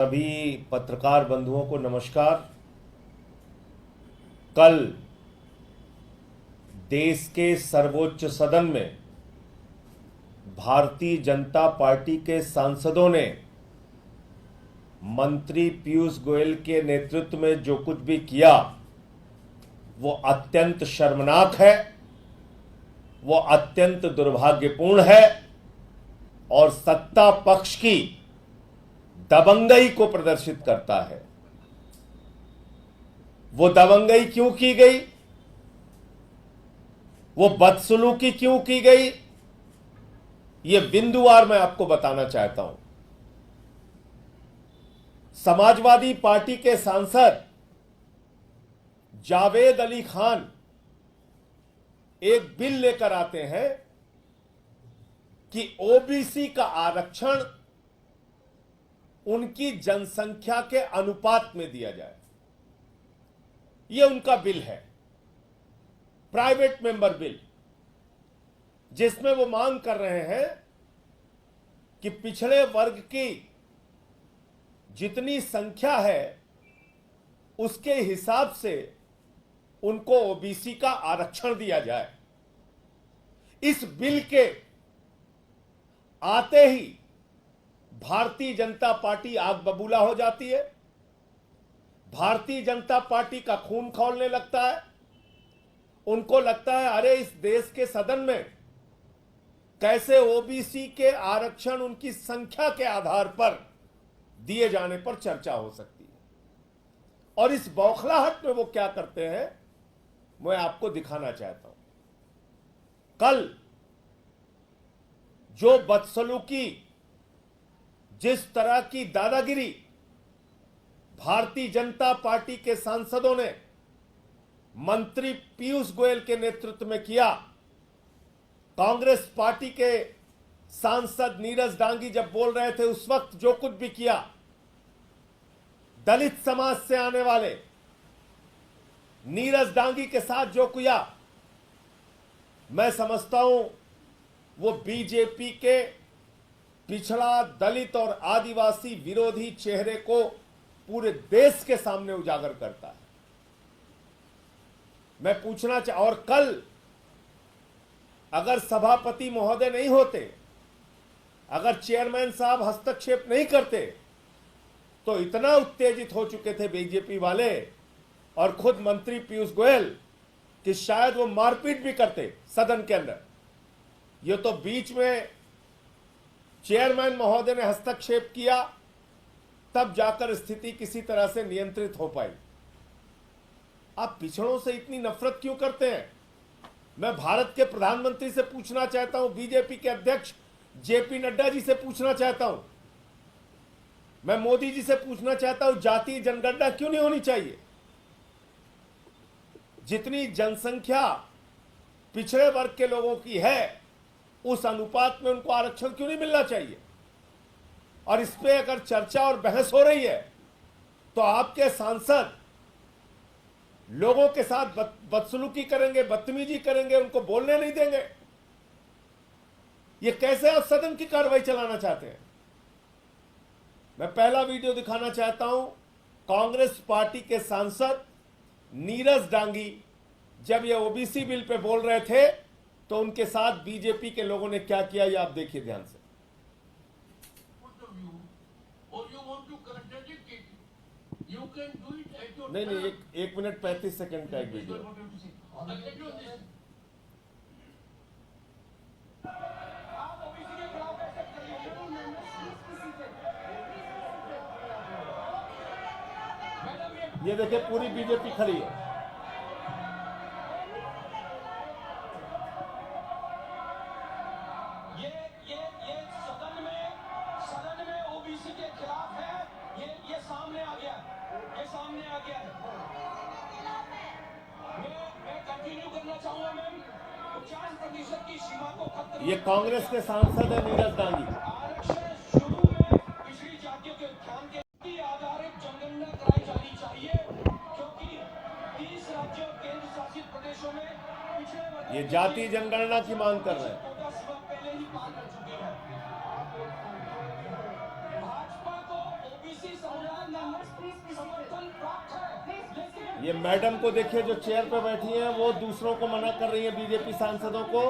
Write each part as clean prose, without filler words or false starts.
सभी पत्रकार बंधुओं को नमस्कार। कल देश के सर्वोच्च सदन में भारतीय जनता पार्टी के सांसदों ने मंत्री पीयूष गोयल के नेतृत्व में जो कुछ भी किया वो अत्यंत शर्मनाक है, वो अत्यंत दुर्भाग्यपूर्ण है और सत्ता पक्ष की दबंगई को प्रदर्शित करता है। वो दबंगई क्यों की गई, वो बदसलूकी क्यों की गई, ये बिंदुवार मैं आपको बताना चाहता हूं। समाजवादी पार्टी के सांसद जावेद अली खान एक बिल लेकर आते हैं कि ओबीसी का आरक्षण उनकी जनसंख्या के अनुपात में दिया जाए। यह उनका बिल है, प्राइवेट मेंबर बिल, जिसमें वो मांग कर रहे हैं कि पिछड़े वर्ग की जितनी संख्या है उसके हिसाब से उनको ओबीसी का आरक्षण दिया जाए। इस बिल के आते ही भारतीय जनता पार्टी आग बबूला हो जाती है, भारतीय जनता पार्टी का खून खौलने लगता है। उनको लगता है अरे इस देश के सदन में कैसे ओबीसी के आरक्षण उनकी संख्या के आधार पर दिए जाने पर चर्चा हो सकती है। और इस बौखलाहट में वो क्या करते हैं मैं आपको दिखाना चाहता हूं। कल जो बदसलूकी, जिस तरह की दादागिरी भारतीय जनता पार्टी के सांसदों ने मंत्री पीयूष गोयल के नेतृत्व में किया, कांग्रेस पार्टी के सांसद नीरज डांगी जब बोल रहे थे उस वक्त जो कुछ भी किया, दलित समाज से आने वाले नीरज डांगी के साथ जो किया, मैं समझता हूं वो बीजेपी के पिछड़ा, दलित और आदिवासी विरोधी चेहरे को पूरे देश के सामने उजागर करता है। मैं पूछना और कल अगर सभापति महोदय नहीं होते, अगर चेयरमैन साहब हस्तक्षेप नहीं करते, तो इतना उत्तेजित हो चुके थे बीजेपी वाले और खुद मंत्री पीयूष गोयल कि शायद वो मारपीट भी करते सदन के अंदर। ये तो बीच में चेयरमैन महोदय ने हस्तक्षेप किया, तब जाकर स्थिति किसी तरह से नियंत्रित हो पाई। आप पिछड़ों से इतनी नफरत क्यों करते हैं? मैं भारत के प्रधानमंत्री से पूछना चाहता हूं, बीजेपी के अध्यक्ष जेपी नड्डा जी से पूछना चाहता हूं, मैं मोदी जी से पूछना चाहता हूं, जातीय जनगणना क्यों नहीं होनी चाहिए? जितनी जनसंख्या पिछड़े वर्ग के लोगों की है उस अनुपात में उनको आरक्षण क्यों नहीं मिलना चाहिए? और इस पे अगर चर्चा और बहस हो रही है तो आपके सांसद लोगों के साथ बदसलूकी करेंगे, बदतमीजी करेंगे, उनको बोलने नहीं देंगे। ये कैसे आप सदन की कार्रवाई चलाना चाहते हैं? मैं पहला वीडियो दिखाना चाहता हूं। कांग्रेस पार्टी के सांसद नीरज डांगी जब ये ओबीसी बिल पे बोल रहे थे तो उनके साथ बीजेपी के लोगों ने क्या किया, ये आप देखिए ध्यान से। नहीं, एक मिनट 35 सेकंड का एक वीडियो। ये देखिए पूरी बीजेपी खड़ी है। सदन में ओबीसी के खिलाफ है। ये सामने आ गया है। मैं कंटिन्यू करना चाहूंगा मैम। 50% की सीमा को खत्म। ये कांग्रेस के सांसद है नीरज डांगी। आरक्षण शुरू में पिछड़ी जातियों के उत्थान के आधारित जनगणना कराई जानी चाहिए, क्योंकि 30 राज्यों और केंद्र शासित प्रदेशों में पिछड़े वर्ग ये जातीय जनगणना की मांग कर रहे हैं। पहले ही पार कर चुके हैं। भाजपा को ओबीसी ये मैडम को देखिए जो चेयर पे बैठी हैं, वो दूसरों को मना कर रही है बीजेपी सांसदों को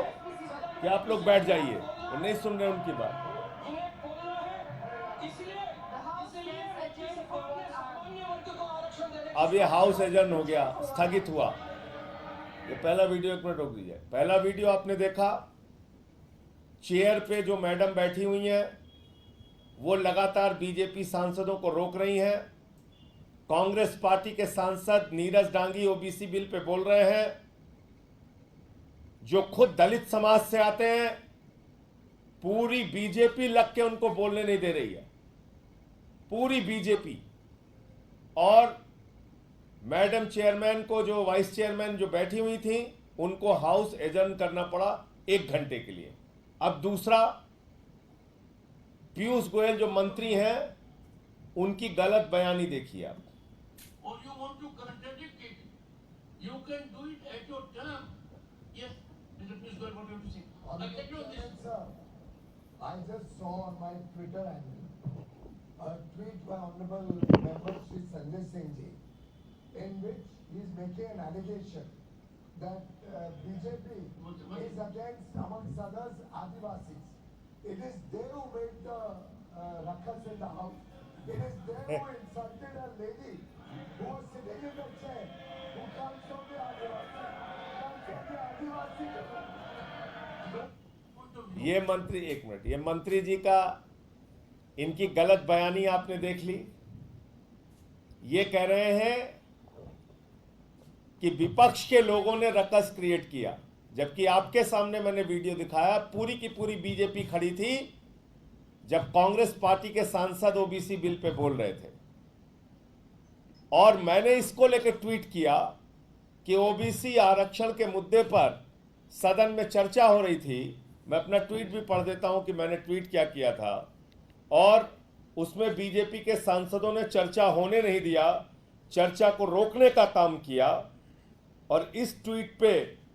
कि आप लोग बैठ जाइए, वो नहीं सुन रहे उनकी बात। उन्हें बोलना है, इसलिए केंद्र सरकार ने सामान्य वर्ग को आरक्षण देने की अब ये हाउस एजन हो गया, स्थगित हुआ। ये पहला वीडियो, एक मिनट रोक दीजिए। पहला वीडियो आपने देखा, चेयर पे जो मैडम बैठी हुई हैं वो लगातार बीजेपी सांसदों को रोक रही हैं। कांग्रेस पार्टी के सांसद Neeraj Dangi OBC bill pay बोल रहे हैं, जो खुद दलित समाज से आते हैं। पूरी बीजेपी लग के उनको बोलने नहीं दे रही है, पूरी बीजेपी। और मैडम चेयरमैन को, जो वाइस चेयरमैन जो बैठी हुई थी, उनको हाउस एडजर्न करना पड़ा 1 घंटे के लिए। अब दूसरा, पीयूष गोयल जो मंत्री हैं, उनकी गलत बयानी देखिए आप। Or you want to contradict it? You can do it at your term. Yes, Mr. Piyush Goyal, what do you have to say? Exactly on this. Sir, I just saw on my Twitter handle a tweet by Honorable Member Shri Sanjay Singh Ji, in which he is making an allegation that BJP is against, amongst others, Adivasis. It is they who made the ruckus in the house. It is they who insulted a lady who was sitting in the chair, who comes from the Adivasi, ये मंत्री, एक minute, ये मंत्री जी का, इनकी गलत बयानी आपने देख ली। ये कह रहे हैं कि विपक्ष के लोगों ने रकस क्रिएट किया, जबकि आपके सामने मैंने वीडियो दिखाया, पूरी की पूरी बीजेपी खड़ी थी जब कांग्रेस पार्टी के सांसद ओबीसी बिल पे बोल रहे थे। और मैंने इसको लेकर ट्वीट किया कि ओबीसी आरक्षण के मुद्दे पर सदन में चर्चा हो रही थी। मैं अपना ट्वीट भी पढ़ देता हूं कि मैंने ट्वीट क्या किया था। और उसमें बीजेपी के सांसदों ने चर्चा होने नहीं दिया, चर्चा को रोकने का काम किया। और इस ट्वीट पे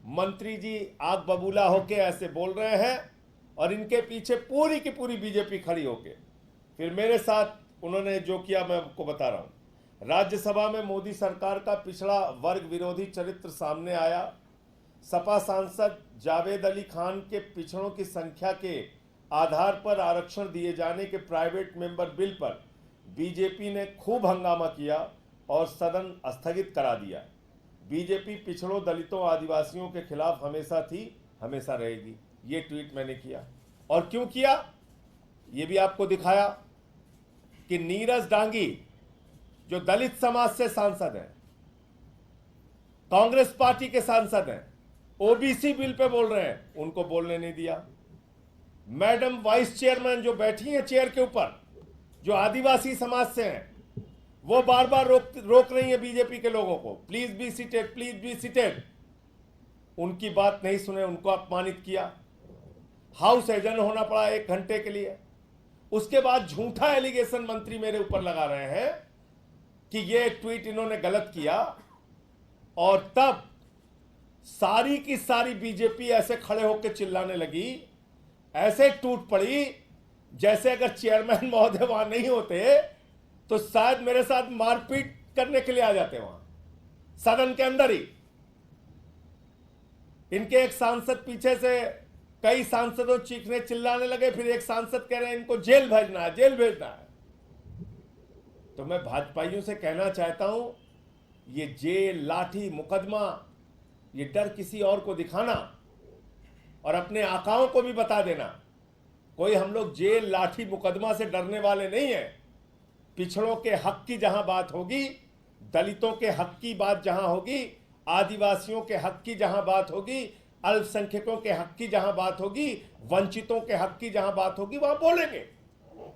मंत्री जी आग बबूला होके ऐसे बोल रहे हैं, और इनके पीछे पूरी की पूरी बीजेपी खड़ी होके फिर मेरे साथ उन्होंने जो किया मैं आपको बता रहा हूं। राज्यसभा में मोदी सरकार का पिछड़ा वर्ग विरोधी चरित्र सामने आया। सपा सांसद जावेद अली खान के पिछड़ों की संख्या के आधार पर आरक्षण दिए जाने के प्राइवेट मेंबर बिल पर बीजेपी ने खूब हंगामा किया और सदन स्थगित करा दिया। बीजेपी पिछड़ों, दलितों, आदिवासियों के खिलाफ हमेशा थी, हमेशा रहेगी। ये ट्वीट मैंने किया। और क्यों किया, ये भी आपको दिखाया कि नीरज डांगी जो दलित समाज से सांसद हैं, कांग्रेस पार्टी के सांसद हैं, ओबीसी बिल पे बोल रहे हैं, उनको बोलने नहीं दिया। मैडम वाइस चेयरमैन जो बैठी हैं चेयर के ऊपर, जो आदिवासी समाज से हैं, वो बार बार रोक रही है बीजेपी के लोगों को, please be seated, please be seated. उनकी बात नहीं सुने, उनको अपमानित किया। हाउस एडजर्न होना पड़ा 1 घंटे के लिए। उसके बाद झूठा एलिगेशन मंत्री मेरे ऊपर लगा रहे हैं कि ये ट्वीट इन्होंने गलत किया। और तब सारी की सारी बीजेपी ऐसे खड़े होकर चिल्लाने लगी, ऐसे टूट पड़ी जैसे अगर चेयरमैन महोदय वहां नहीं होते तो शायद मेरे साथ मारपीट करने के लिए आ जाते वहां, सदन के अंदर ही। इनके एक सांसद पीछे से कई सांसदों चीखने चिल्लाने लगे, फिर एक सांसद कह रहे हैं इनको जेल भेजना है, जेल भेजना है। तो मैं भाजपाइयों से कहना चाहता हूं, ये जेल, लाठी, मुकदमा, ये डर किसी और को दिखाना और अपने आकाओं को भी बता देना, कोई हम लोग जेल, लाठी, मुकदमा से डरने वाले नहीं है। पिछड़ों के हक की जहां बात होगी, दलितों के हक की बात जहां होगी, आदिवासियों के हक की जहां बात होगी, अल्पसंख्यकों के हक की जहां बात होगी, वंचितों के हक की जहां बात होगी, वहां बोलेंगे।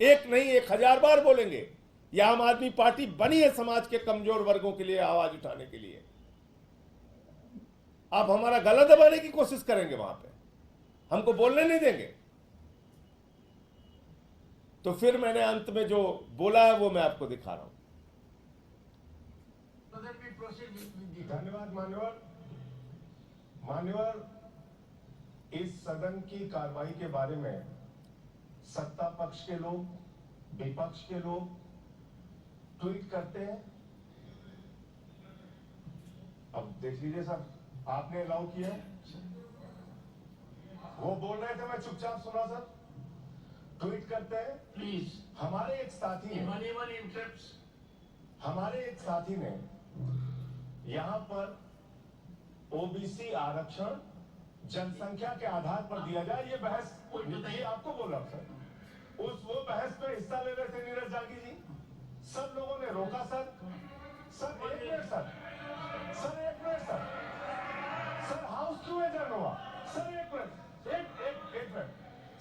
एक नहीं 1000 बार बोलेंगे। यह आम आदमी पार्टी बनी है समाज के कमजोर वर्गों के लिए आवाज उठाने के लिए। आप हमारा गला दबाने की कोशिश करेंगे, वहां पे हमको बोलने नहीं देंगे। तो फिर मैंने अंत में जो बोला है वो मैं आपको दिखा रहा हूं। धन्यवाद मान्यवर। इस सदन की कार्रवाई के बारे में सत्ता पक्ष के लोग, विपक्ष के लोग ट्वीट करते हैं, अब देख लीजिए सर, आपने अलाउ किया, वो बोल रहे थे, मैं चुपचाप सुना सर। ट्वीट करते हैं, प्लीज हमारे एक साथी ने, anyone interrupts हमारे एक साथी ने यहां पर ओबीसी आरक्षण जनसंख्या के आधार पर दिया जाए, ये बहस, ये आपको बोल रहा हूं सर, वो बहस में हिस्सा ले रहे थे नीरज जागी जी, सब लोगों ने रोका सर। सर एक मिनट सर, सर एक मिनट सर, सर हाउस क्यों एडजर्न हुआ? सर एक मिनट, एक मिनट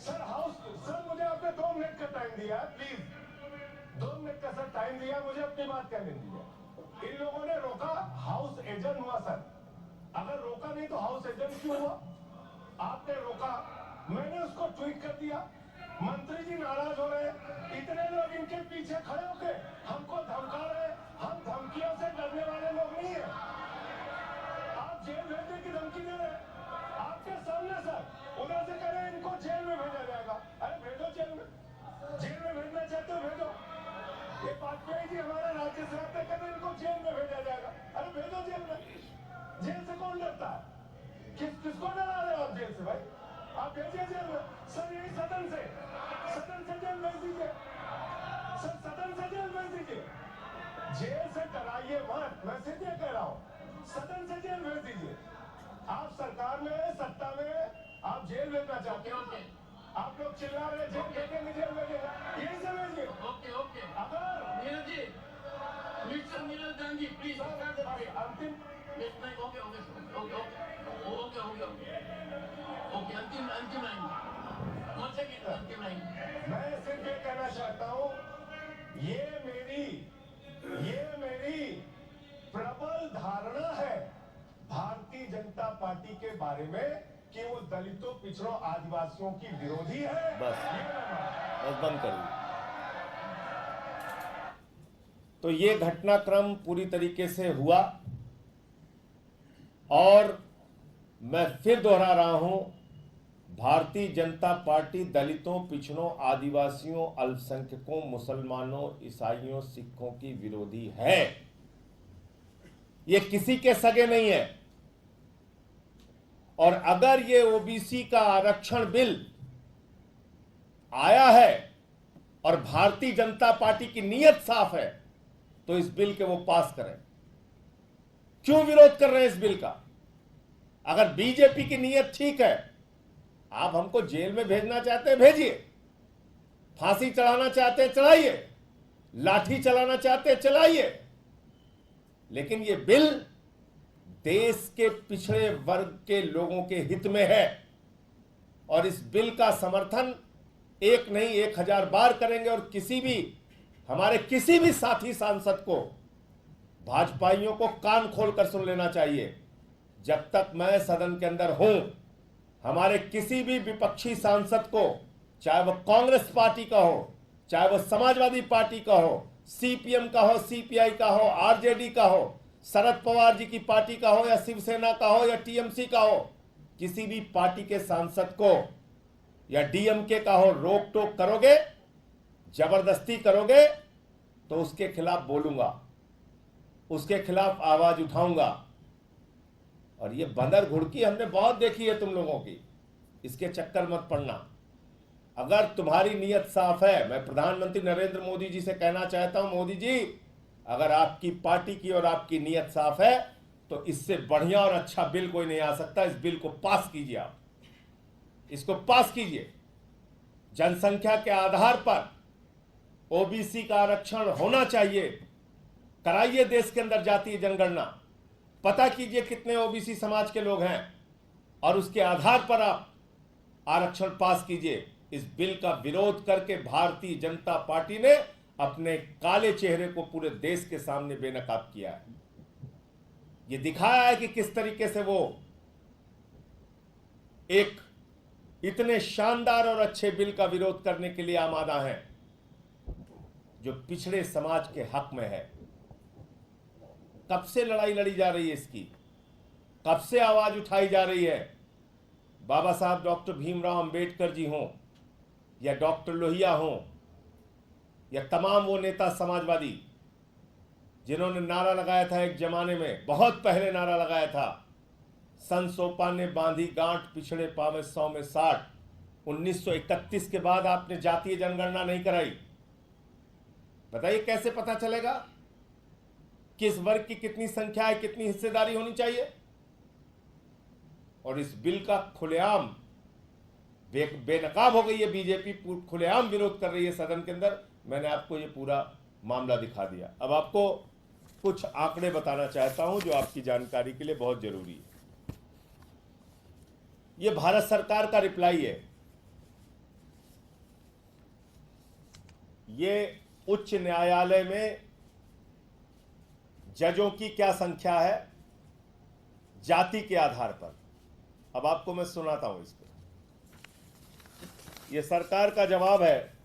सर, हाउस, सर मुझे आपने 2 मिनट का टाइम दिया, प्लीज 2 मिनट का सर टाइम दिया, मुझे अपनी बात कहने दिया। इन लोगों ने रोका, हाउस एडजर्न हुआ सर। अगर रोका नहीं तो हाउस एडजर्न क्यों हुआ? आपने रोका, मैंने उसको ट्वीट कर दिया, मंत्री जी नाराज हो रहे, इतने लोग इनके पीछे खड़े होके हमको धमका रहे, हम धमकियों से डरने वाले लोग नहीं है। आप जेल भेजने की धमकी दे रहे, आपके सामने सर, उधर से कह रहे इनको जेल में भेजा जाएगा। अरे भेजो जेल में, जेल में भेजना चाहते हो भेजो। ये वाजपेयी जी हमारे राज्यसभा पे कह रहे इनको जेल में भेजा जाएगा। अरे भेजो जेल में, जेल से कौन डरता है? किसको डरा रहे हो आप जेल से भाई? आप भेजिए जेल में। सर यही सदन से जेल भेज दीजिए सर, सदन से जेल भेज दीजिए, जेल से डराइए मत, मैं सीधे कह रहा हूं, सदन से जेल भेज दीजिए। आप सरकार में, सत्ता में, आप जेल भेजना चाहते हो, आप लोग चिल्ला रहे जेल भेजेंगे, जेल भेजेगा, यही से भेजिए। ओके अगर नीरज जी, मिस्टर नीरज गांधी प्लीज अंतिम ओके अंतिम लाइन मैं सिर्फ ये कहना चाहता हूं, ये मेरी प्रबल धारणा है भारतीय जनता पार्टी के बारे में कि वो दलितों, पिछड़ों, आदिवासियों की विरोधी है। बस बंद करिए। तो ये घटनाक्रम पूरी तरीके से हुआ, और मैं फिर दोहरा रहा हूं, भारतीय जनता पार्टी दलितों, पिछड़ों, आदिवासियों, अल्पसंख्यकों, मुसलमानों, ईसाइयों, सिखों की विरोधी है। ये किसी के सगे नहीं है। और अगर ये ओबीसी का आरक्षण बिल आया है और भारतीय जनता पार्टी की नीयत साफ है, तो इस बिल के वो पास करें। क्यों विरोध कर रहे हैं इस बिल का? अगर बीजेपी की नीयत ठीक है, आप हमको जेल में भेजना चाहते हैं भेजिए, फांसी चढ़ाना चाहते हैं चढ़ाइए, लाठी चलाना चाहते हैं चलाइए, लेकिन ये बिल देश के पिछड़े वर्ग के लोगों के हित में है। और इस बिल का समर्थन एक नहीं 1000 बार करेंगे। और हमारे किसी भी साथी सांसद को, भाजपाइयों को कान खोलकर सुन लेना चाहिए, जब तक मैं सदन के अंदर हूं, हमारे किसी भी विपक्षी सांसद को, चाहे वह कांग्रेस पार्टी का हो, चाहे वह समाजवादी पार्टी का हो, सीपीएम का हो, सीपीआई का हो, आरजेडी का हो, शरद पवार जी की पार्टी का हो, या शिवसेना का हो, या टीएमसी का हो, किसी भी पार्टी के सांसद को या डीएमके का हो, रोक टोक करोगे, जबरदस्ती करोगे, तो उसके खिलाफ बोलूंगा, उसके खिलाफ आवाज उठाऊंगा। और ये बंदर घुड़की हमने बहुत देखी है तुम लोगों की, इसके चक्कर मत पड़ना। अगर तुम्हारी नीयत साफ है, मैं प्रधानमंत्री नरेंद्र मोदी जी से कहना चाहता हूं, मोदी जी, अगर आपकी पार्टी की और आपकी नीयत साफ है, तो इससे बढ़िया और अच्छा बिल कोई नहीं आ सकता। इस बिल को पास कीजिए, आप इसको पास कीजिए। जनसंख्या के आधार पर ओबीसी का आरक्षण होना चाहिए। कराइए देश के अंदर जातीय जनगणना, पता कीजिए कितने ओबीसी समाज के लोग हैं, और उसके आधार पर आप आरक्षण पास कीजिए। इस बिल का विरोध करके भारतीय जनता पार्टी ने अपने काले चेहरे को पूरे देश के सामने बेनकाब किया है। ये दिखाया है कि किस तरीके से वो एक इतने शानदार और अच्छे बिल का विरोध करने के लिए आमादा हैं, जो पिछड़े समाज के हक में है। कब से लड़ाई लड़ी जा रही है इसकी, कब से आवाज उठाई जा रही है। बाबा साहब डॉक्टर भीमराव अंबेडकर जी हों, या डॉक्टर लोहिया हों, या तमाम वो नेता समाजवादी जिन्होंने नारा लगाया था एक जमाने में, बहुत पहले नारा लगाया था, सन सोपा ने बांधी गांठ पिछड़े पावे 100 में 60। 1931 के बाद आपने जातीय जनगणना नहीं कराई। बताइए कैसे पता चलेगा किस वर्ग की कितनी संख्या है, कितनी हिस्सेदारी होनी चाहिए? और इस बिल का खुलेआम बेनकाब हो गई है बीजेपी, खुलेआम विरोध कर रही है सदन के अंदर। मैंने आपको ये पूरा मामला दिखा दिया। अब आपको कुछ आंकड़े बताना चाहता हूं जो आपकी जानकारी के लिए बहुत जरूरी है। ये भारत सरकार का रिप्लाई है। ये उच्च न्यायालय में जजों की क्या संख्या है जाति के आधार पर। अब आपको मैं सुनाता हूं इसको। ये सरकार का जवाब है।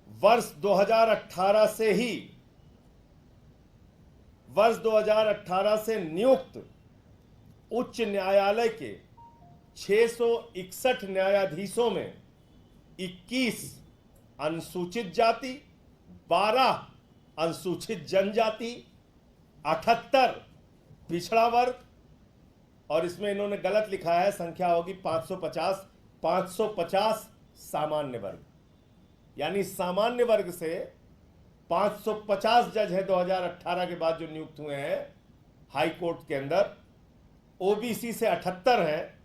वर्ष 2018 से नियुक्त उच्च न्यायालय के 661 न्यायाधीशों में 21 अनुसूचित जाति, 12 अनुसूचित जनजाति, 78 पिछड़ा वर्ग, और इसमें इन्होंने गलत लिखा है, संख्या होगी 550 सामान्य वर्ग। यानी सामान्य वर्ग से 550 जज है 2018 के बाद जो नियुक्त हुए हैं हाई कोर्ट के अंदर। ओबीसी से 78 हैं,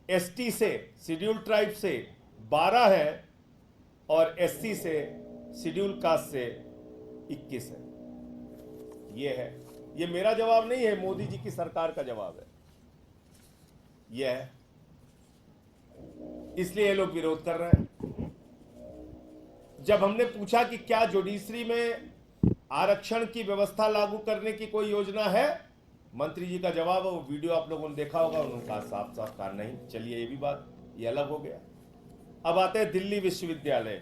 एसटी से, शेड्यूल ट्राइब से 12 हैं, और एससी से, शेड्यूल कास्ट से 21 है। ये मेरा जवाब नहीं है, मोदी जी की सरकार का जवाब है। यह है, इसलिए ये लोग विरोध कर रहे हैं। जब हमने पूछा कि क्या जुडिशरी में आरक्षण की व्यवस्था लागू करने की कोई योजना है, मंत्री जी का जवाब है, वो वीडियो आप लोगों ने देखा होगा, उन्होंने कहा साफ साफ कहा नहीं। चलिए ये भी बात, ये अलग हो गया। अब आते हैं दिल्ली विश्वविद्यालय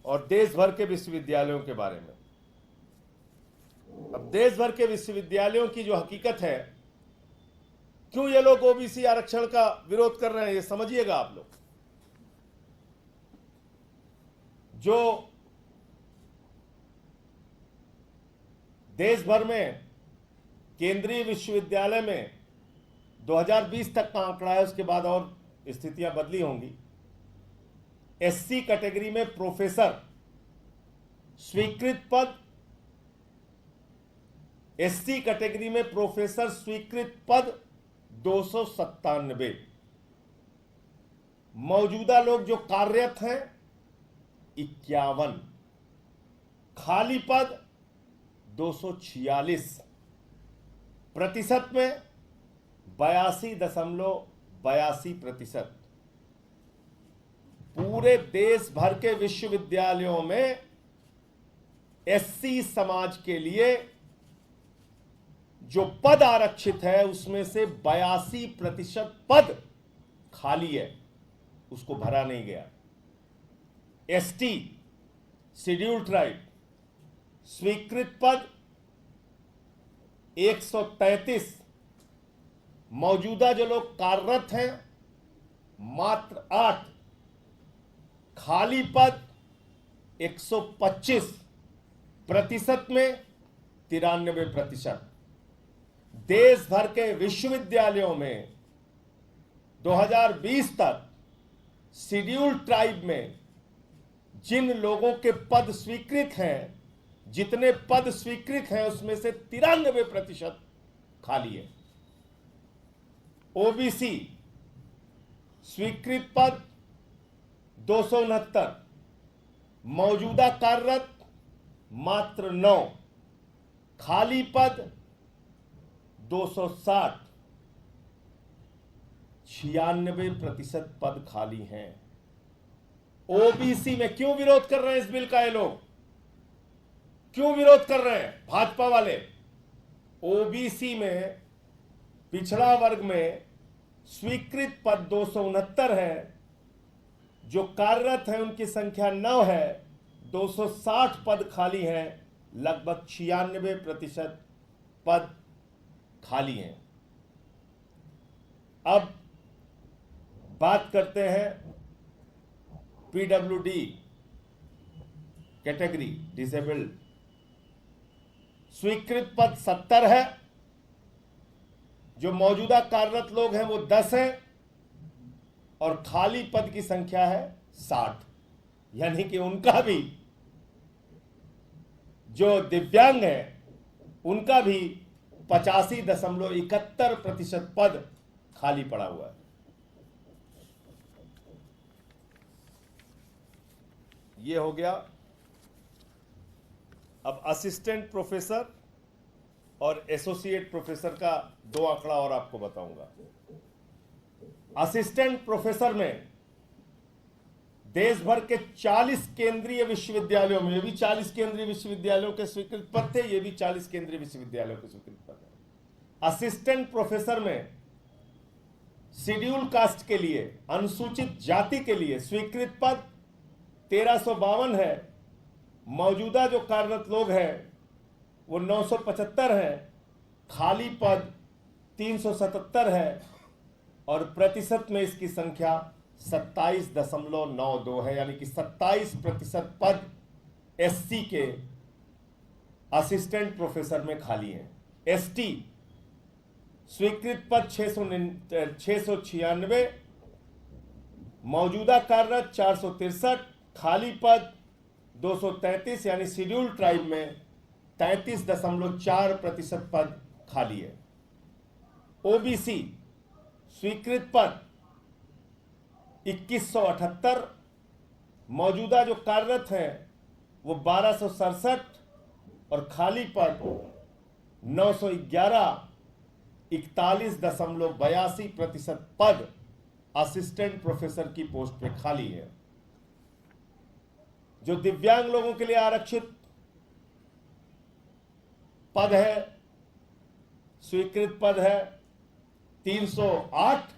और देश भर के विश्वविद्यालयों के बारे में। अब देश भर के विश्वविद्यालयों की जो हकीकत है, क्यों ये लोग ओबीसी आरक्षण का विरोध कर रहे हैं, ये समझिएगा आप लोग। जो देश भर में केंद्रीय विश्वविद्यालय में 2020 तक का आंकड़ा है, उसके बाद और स्थितियां बदली होंगी। एससी कैटेगरी में प्रोफेसर स्वीकृत पद, एससी कैटेगरी में प्रोफेसर स्वीकृत पद 297। मौजूदा लोग जो कार्यरत हैं 51, खाली पद 246, प्रतिशत में 82.82%। पूरे देश भर के विश्वविद्यालयों में एससी समाज के लिए जो पद आरक्षित है उसमें से 82% पद खाली है, उसको भरा नहीं गया। एसटी, शेड्यूल ट्राइब स्वीकृत पद 133, मौजूदा जो लोग कार्यरत हैं मात्र 8, खाली पद 125, प्रतिशत में 93%। देश भर के विश्वविद्यालयों में 2020 तक शेड्यूल ट्राइब में जिन लोगों के पद स्वीकृत हैं, जितने पद स्वीकृत हैं उसमें से 93% खाली है। ओबीसी स्वीकृत पद 269, मौजूदा कार्यरत मात्र 9, खाली पद 260, 96% पद खाली हैं। ओबीसी में क्यों विरोध कर रहे हैं इस बिल का? ये लोग क्यों विरोध कर रहे हैं? भाजपा वाले ओबीसी में, पिछड़ा वर्ग में स्वीकृत पद 269 है, जो कार्यरत है उनकी संख्या 9 है, 260 पद खाली हैं, लगभग 96% पद खाली हैं। अब बात करते हैं पीडब्ल्यूडी, कैटेगरी डिसेबल्ड, स्वीकृत पद 70 है, जो मौजूदा कार्यरत लोग हैं वो 10 हैं और खाली पद की संख्या है 60, यानी कि उनका भी, जो दिव्यांग है उनका भी 85.71% पद खाली पड़ा हुआ है। ये हो गया। अब असिस्टेंट प्रोफेसर और एसोसिएट प्रोफेसर का 2 आंकड़ा और आपको बताऊंगा। असिस्टेंट प्रोफेसर में देश भर के 40 केंद्रीय विश्वविद्यालयों में, ये भी 40 केंद्रीय विश्वविद्यालयों के स्वीकृत पद थे, ये भी 40 केंद्रीय विश्वविद्यालयों के स्वीकृत पद है। असिस्टेंट प्रोफेसर में शेड्यूल कास्ट के लिए, अनुसूचित जाति के लिए स्वीकृत पद 1352 है। मौजूदा जो कार्यरत लोग हैं वो 975 हैं, खाली पद 377 है और प्रतिशत में इसकी संख्या 27.92 है, यानी कि 27% पद एससी के असिस्टेंट प्रोफेसर में खाली हैं। एसटी स्वीकृत पद 696, मौजूदा कार्यरत 463, खाली पद 233, यानी शेड्यूल ट्राइब में 33.4% पद खाली है। ओबीसी स्वीकृत पद 2178, मौजूदा जो कार्यरत हैं वो 1267 और खाली पद 911, 41.82% पद असिस्टेंट प्रोफेसर की पोस्ट पे खाली है। जो दिव्यांग लोगों के लिए आरक्षित पद है, स्वीकृत पद है 308,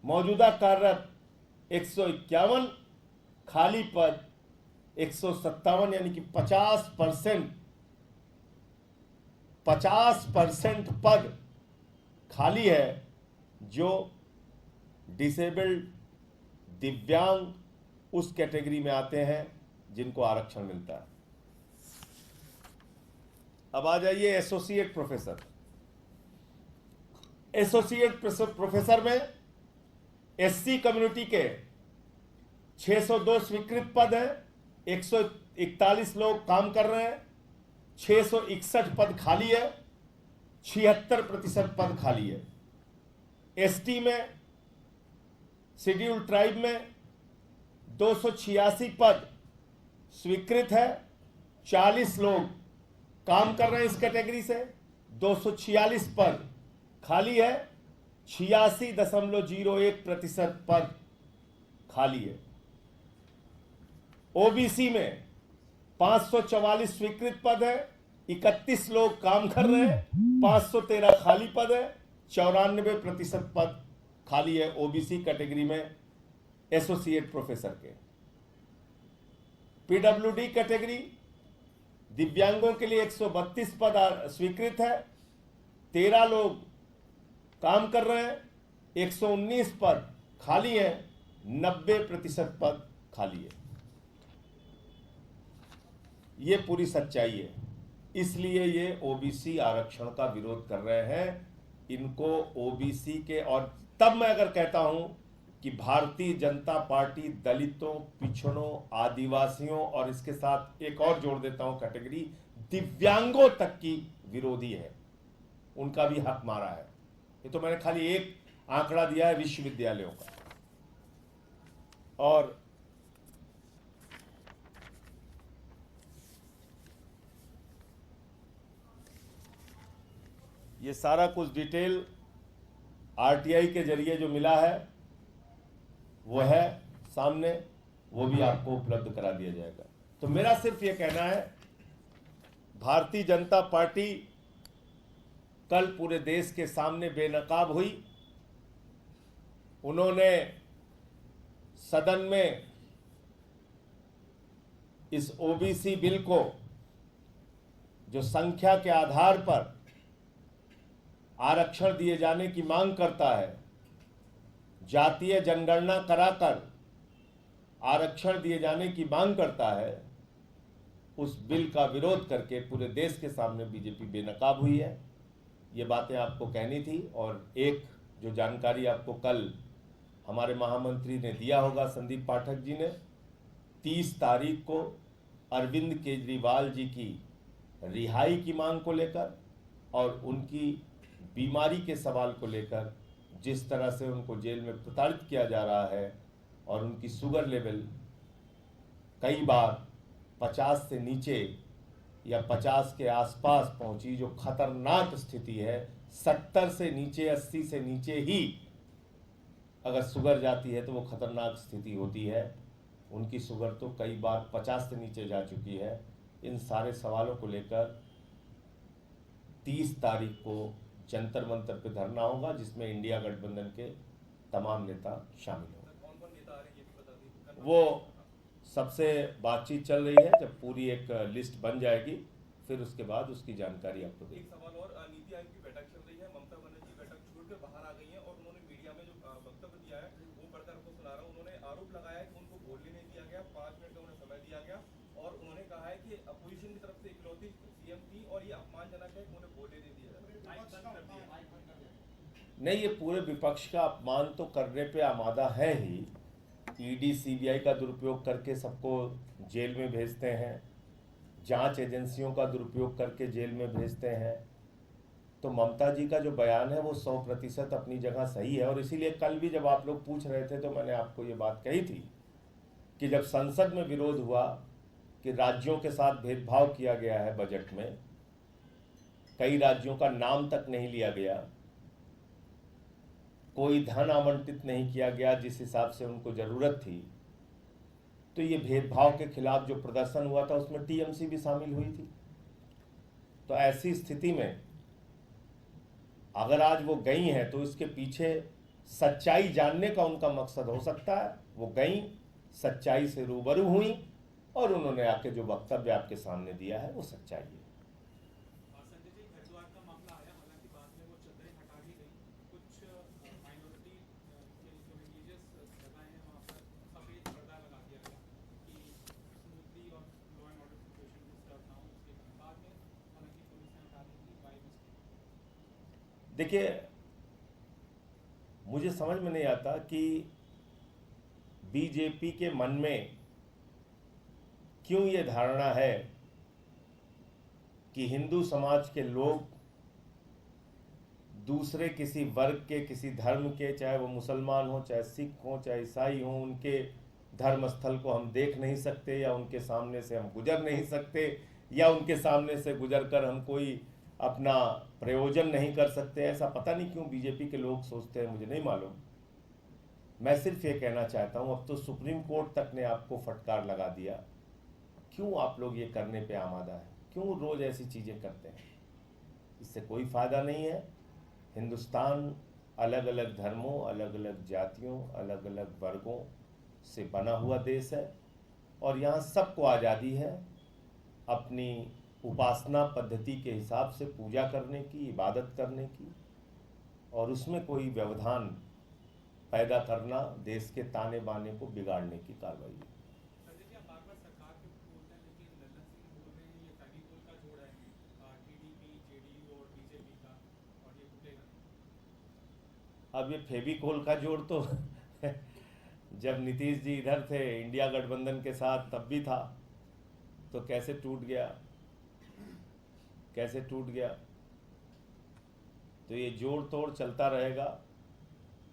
मौजूदा कार्यरत 151, खाली पद 157, यानी कि 50% पद खाली है, जो डिसेबल्ड, दिव्यांग उस कैटेगरी में आते हैं जिनको आरक्षण मिलता है। अब आ जाइए एसोसिएट प्रोफेसर। एसोसिएट प्रोफेसर में एससी कम्युनिटी के 602 स्वीकृत पद हैं, 141 लोग काम कर रहे हैं, 661 पद खाली है, 76% पद खाली है। एसटी में, शेड्यूल ट्राइब में 286 पद स्वीकृत है, 40 लोग काम कर रहे हैं इस कैटेगरी से, 246 पद खाली है, 86.01% पद खाली है। ओबीसी में 544 स्वीकृत पद है, 31 लोग काम कर रहे हैं, 513 खाली पद है, 94% पद खाली है ओबीसी कैटेगरी में एसोसिएट प्रोफेसर के। पीडब्ल्यूडी कैटेगरी दिव्यांगों के लिए 132 पद स्वीकृत है, 13 लोग काम कर रहे हैं, 119 पद खाली है, 90% पद खाली है। ये पूरी सच्चाई है, इसलिए ये ओबीसी आरक्षण का विरोध कर रहे हैं। इनको ओबीसी के, और तब मैं अगर कहता हूं कि भारतीय जनता पार्टी दलितों, पिछड़ों, आदिवासियों और इसके साथ एक और जोड़ देता हूं कैटेगरी दिव्यांगों तक की विरोधी है, उनका भी हक मारा है। ये तो मैंने खाली एक आंकड़ा दिया है विश्वविद्यालयों का। और ये सारा कुछ डिटेल आरटीआई के जरिए जो मिला है वो है सामने, वो भी आपको उपलब्ध करा दिया जाएगा। तो मेरा सिर्फ ये कहना है, भारतीय जनता पार्टी कल पूरे देश के सामने बेनकाब हुई। उन्होंने सदन में इस ओबीसी बिल को, जो संख्या के आधार पर आरक्षण दिए जाने की मांग करता है, जातीय जनगणना कराकर आरक्षण दिए जाने की मांग करता है, उस बिल का विरोध करके पूरे देश के सामने बीजेपी बेनकाब हुई है। ये बातें आपको कहनी थी। और एक जो जानकारी आपको कल हमारे महामंत्री ने दिया होगा, संदीप पाठक जी ने, 30 तारीख को अरविंद केजरीवाल जी की रिहाई की मांग को लेकर और उनकी बीमारी के सवाल को लेकर, जिस तरह से उनको जेल में प्रताड़ित किया जा रहा है और उनकी शुगर लेवल कई बार 50 से नीचे या 50 के आसपास पहुंची, जो खतरनाक स्थिति है। 70 से नीचे, 80 से नीचे ही अगर शुगर जाती है तो वो खतरनाक स्थिति होती है। उनकी शुगर तो कई बार 50 से नीचे जा चुकी है। इन सारे सवालों को लेकर 30 तारीख को जंतर मंतर पे धरना होगा, जिसमें इंडिया गठबंधन के तमाम नेता शामिल होंगे। वो सबसे बातचीत चल रही है। जब पूरी एक लिस्ट बन जाएगी फिर उसके बाद उसकी जानकारी आपको देंगे। एक सवाल और, नीति आयोग की बैठक चल रही है, ममता बनर्जी बैठक छोड़ के बाहर आ गई हैं और उन्होंने मीडिया में जो वक्तव्य दिया है वो पढ़कर आपको सुना रहा हूँ। उन्होंने आरोप लगाया है कि उनको बोलने नहीं दिया गया, 5 मिनट का उन्हें समय दिया गया और उन्होंने कहा है कि अपोजिशन की तरफ से इकलौती सीएम थी और ये अपमानजनक है कि उन्हें बोलने नहीं दिया। नहीं, ये पूरे विपक्ष का अपमान तो करने पे आमादा है ही। ईडी सीबीआई का दुरुपयोग करके सबको जेल में भेजते हैं, जांच एजेंसियों का दुरुपयोग करके जेल में भेजते हैं। तो ममता जी का जो बयान है वो 100% अपनी जगह सही है। और इसीलिए कल भी जब आप लोग पूछ रहे थे तो मैंने आपको ये बात कही थी कि जब संसद में विरोध हुआ कि राज्यों के साथ भेदभाव किया गया है बजट में, कई राज्यों का नाम तक नहीं लिया गया, कोई धन आवंटित नहीं किया गया जिस हिसाब से उनको जरूरत थी, तो ये भेदभाव के खिलाफ जो प्रदर्शन हुआ था उसमें टीएमसी भी शामिल हुई थी। तो ऐसी स्थिति में अगर आज वो गई हैं तो इसके पीछे सच्चाई जानने का उनका मकसद हो सकता है। वो गई, सच्चाई से रूबरू हुई और उन्होंने आके जो वक्तव्य आपके सामने दिया है वो सच्चाई है। संजय जी, हरिद्वार का मामला आया, हालांकि बाद में वो चदरें हटा दी गई। कुछ माइनॉरिटी के जो रिलीजियस जगह है वहाँ पर सफेद पर्दा लगा दिया गया कि स्मूथली और law and order situation disturb ना हो। उसके बाद में हालांकि पुलिस ने हटा दी थी बाय मिस्टेक। देखिए, मुझे समझ में नहीं आता कि बीजेपी के मन में क्यों ये धारणा है कि हिंदू समाज के लोग दूसरे किसी वर्ग के, किसी धर्म के, चाहे वो मुसलमान हो, चाहे सिख हो, चाहे ईसाई हो, उनके धर्म स्थल को हम देख नहीं सकते या उनके सामने से हम गुजर नहीं सकते या उनके सामने से गुजरकर हम कोई अपना प्रयोजन नहीं कर सकते। ऐसा पता नहीं क्यों बीजेपी के लोग सोचते हैं, मुझे नहीं मालूम। मैं सिर्फ ये कहना चाहता हूँ, अब तो सुप्रीम कोर्ट तक ने आपको फटकार लगा दिया। क्यों आप लोग ये करने पे आमादा है? क्यों रोज ऐसी चीज़ें करते हैं? इससे कोई फ़ायदा नहीं है। हिंदुस्तान अलग अलग धर्मों, अलग अलग जातियों, अलग अलग वर्गों से बना हुआ देश है और यहाँ सबको आज़ादी है अपनी उपासना पद्धति के हिसाब से पूजा करने की, इबादत करने की, और उसमें कोई व्यवधान पैदा करना देश के ताने बाने को बिगाड़ने की कार्रवाई है। संजय जी, आप बार बार सरकार के बोलते हैं, लेकिन लल्लन सिंह बोल रहे हैं ये फेविकोल का जोड़ है टीडीपी, जेडीयू और बीजेपी का, और ये टूटेगा। अब ये फेविकोल का जोड़ तो जब नीतीश जी इधर थे इंडिया गठबंधन के साथ तब भी था, तो कैसे टूट गया? कैसे टूट गया? तो ये जोड़ तोड़ चलता रहेगा।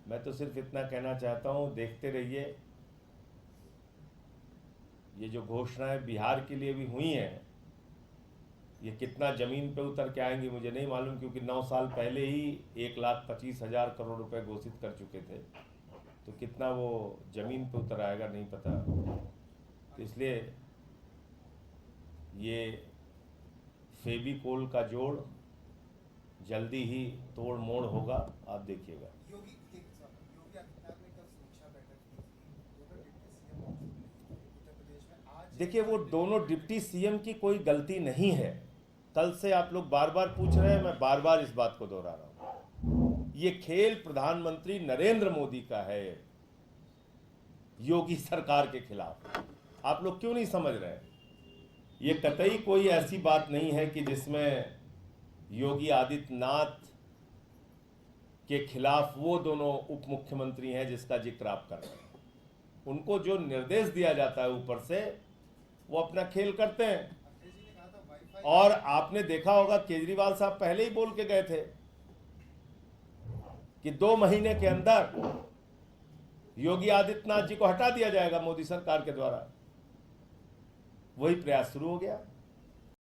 मैं तो सिर्फ इतना कहना चाहता हूँ, देखते रहिए। ये जो घोषणाएं बिहार के लिए भी हुई हैं, ये कितना ज़मीन पे उतर के आएंगी मुझे नहीं मालूम, क्योंकि 9 साल पहले ही 1,25,000 करोड़ रुपए घोषित कर चुके थे। तो कितना वो ज़मीन पे उतर आएगा नहीं पता। तो इसलिए ये फेविकोल का जोड़ जल्दी ही तोड़ मोड़ होगा, आप देखिएगा। योगी आदित्यनाथ ने कल समीक्षा बैठक की, दोनों डिप्टी सीएम उत्तर प्रदेश में। आज देखिए, वो दोनों डिप्टी सीएम की कोई गलती नहीं है। कल से आप लोग बार बार पूछ रहे हैं, मैं बार बार इस बात को दोहरा रहा हूं। ये खेल प्रधानमंत्री नरेंद्र मोदी का है योगी सरकार के खिलाफ। आप लोग क्यों नहीं समझ रहे? ये कतई कोई ऐसी बात नहीं है कि जिसमें योगी आदित्यनाथ के खिलाफ वो दोनों उप मुख्यमंत्री हैं जिसका जिक्र आप कर रहे हैं। उनको जो निर्देश दिया जाता है ऊपर से, वो अपना खेल करते हैं। अखिलेश जी ने कहा था वाईफाई और आपने देखा होगा केजरीवाल साहब पहले ही बोल के गए थे कि 2 महीने के अंदर योगी आदित्यनाथ जी को हटा दिया जाएगा मोदी सरकार के द्वारा। वही प्रयास शुरू हो गया।